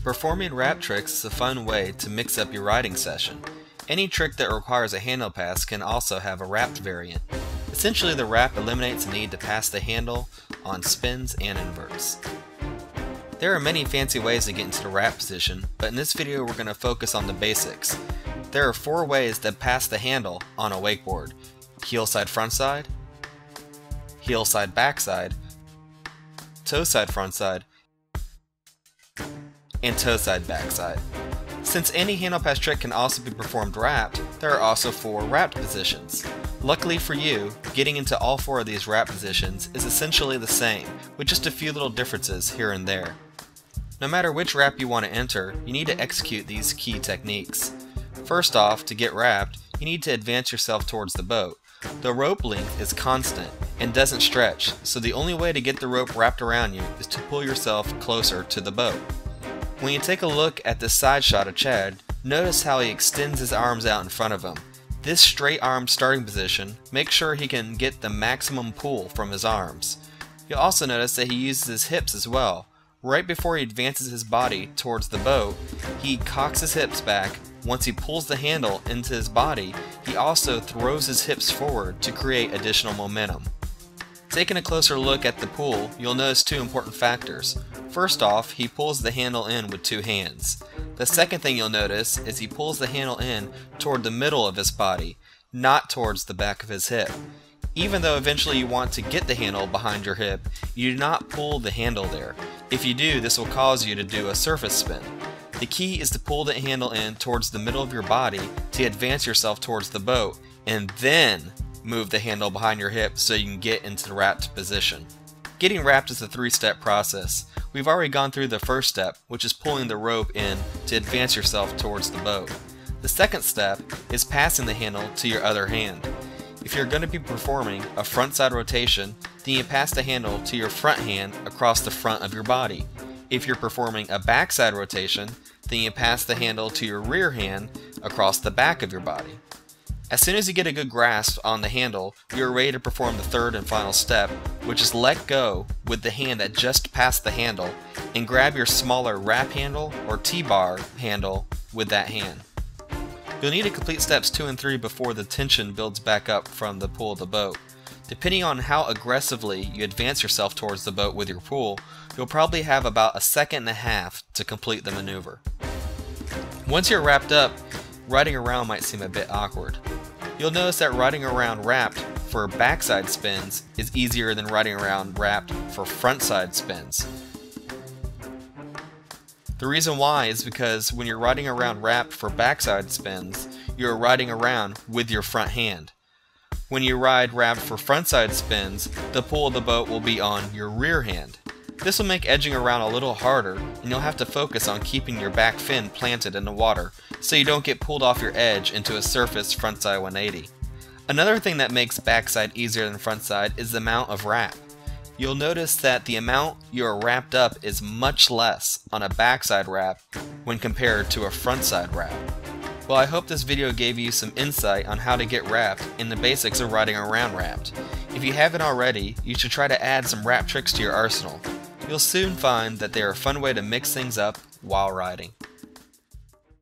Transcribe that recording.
Performing wrap tricks is a fun way to mix up your riding session. Any trick that requires a handle pass can also have a wrapped variant. Essentially, the wrap eliminates the need to pass the handle on spins and inverts. There are many fancy ways to get into the wrap position, but in this video we're going to focus on the basics. There are 4 ways to pass the handle on a wakeboard: heel side front side, heel side back side, toe side front side, and toe side back side. Since any handle pass trick can also be performed wrapped, there are also 4 wrapped positions. Luckily for you, getting into all 4 of these wrap positions is essentially the same, with just a few little differences here and there. No matter which wrap you want to enter, you need to execute these key techniques. First off, to get wrapped, you need to advance yourself towards the boat. The rope length is constant and doesn't stretch, so the only way to get the rope wrapped around you is to pull yourself closer to the boat. When you take a look at this side shot of Chad, notice how he extends his arms out in front of him. This straight arm starting position makes sure he can get the maximum pull from his arms. You'll also notice that he uses his hips as well. Right before he advances his body towards the boat, he cocks his hips back. Once he pulls the handle into his body, he also throws his hips forward to create additional momentum. Taking a closer look at the pull, you'll notice 2 important factors. First off, he pulls the handle in with 2 hands. The second thing you'll notice is he pulls the handle in toward the middle of his body, not towards the back of his hip. Even though eventually you want to get the handle behind your hip, you do not pull the handle there. If you do, this will cause you to do a surface spin. The key is to pull the handle in towards the middle of your body to advance yourself towards the boat, and then move the handle behind your hip so you can get into the wrapped position. Getting wrapped is a 3-step process. We've already gone through the first step, which is pulling the rope in to advance yourself towards the boat. The second step is passing the handle to your other hand. If you're going to be performing a front side rotation, then you pass the handle to your front hand across the front of your body. If you're performing a backside rotation, then you pass the handle to your rear hand across the back of your body. As soon as you get a good grasp on the handle, you are ready to perform the third and final step, which is let go with the hand that just passed the handle and grab your smaller wrap handle or T-bar handle with that hand. You'll need to complete steps 2 and 3 before the tension builds back up from the pull of the boat. Depending on how aggressively you advance yourself towards the boat with your pull, you'll probably have about 1.5 seconds to complete the maneuver. Once you're wrapped up, riding around might seem a bit awkward. You'll notice that riding around wrapped for backside spins is easier than riding around wrapped for frontside spins. The reason why is because when you're riding around wrapped for backside spins, you're riding around with your front hand. When you ride wrapped for frontside spins, the pull of the boat will be on your rear hand. This will make edging around a little harder, and you'll have to focus on keeping your back fin planted in the water so you don't get pulled off your edge into a surface frontside 180. Another thing that makes backside easier than frontside is the amount of wrap. You'll notice that the amount you are wrapped up is much less on a backside wrap when compared to a frontside wrap. Well, I hope this video gave you some insight on how to get wrapped and the basics of riding around wrapped. If you haven't already, you should try to add some wrap tricks to your arsenal. You'll soon find that they are a fun way to mix things up while riding.